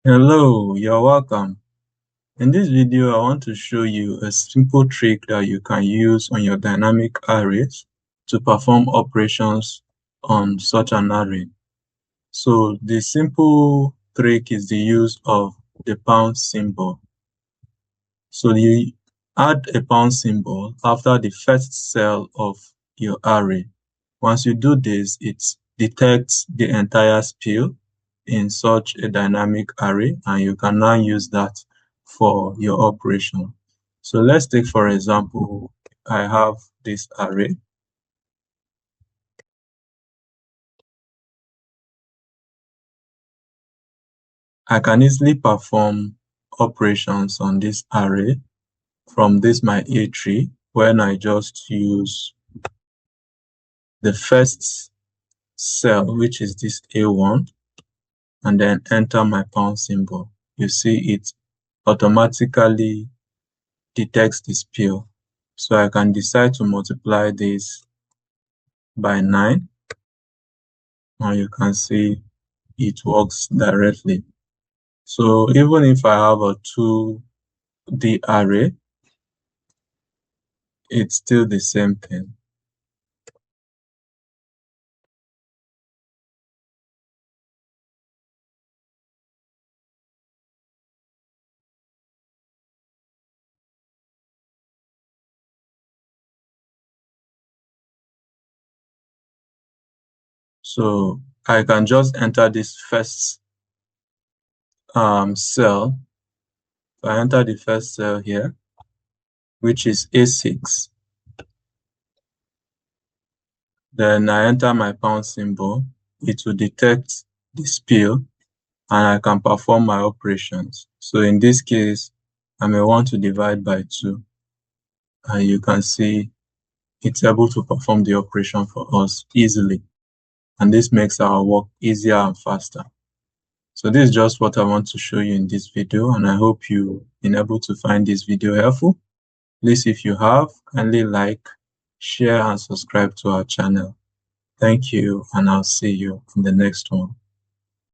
Hello, you're welcome. In this video, I want to show you a simple trick that you can use on your dynamic arrays to perform operations on such an array. So the simple trick is the use of the pound symbol. So you add a pound symbol after the first cell of your array. Once you do this, it detects the entire spill in such a dynamic array, and you can now use that for your operation. So let's take, for example, I have this array. I can easily perform operations on this array from this my A tree when I just use the first cell, which is this A1, and then enter my pound symbol. You see it automatically detects the spill. So I can decide to multiply this by 9, and you can see it works directly. So even if I have a 2D array, it's still the same thing. So I can just enter this first cell. So I enter the first cell here, which is A6. Then I enter my pound symbol. It will detect the spill, and I can perform my operations. So in this case, I may want to divide by 2, and you can see it's able to perform the operation for us easily. And this makes our work easier and faster. So this is just what I want to show you in this video, and I hope you've been able to find this video helpful. Please, if you have, kindly like, share, and subscribe to our channel. Thank you, and I'll see you in the next one.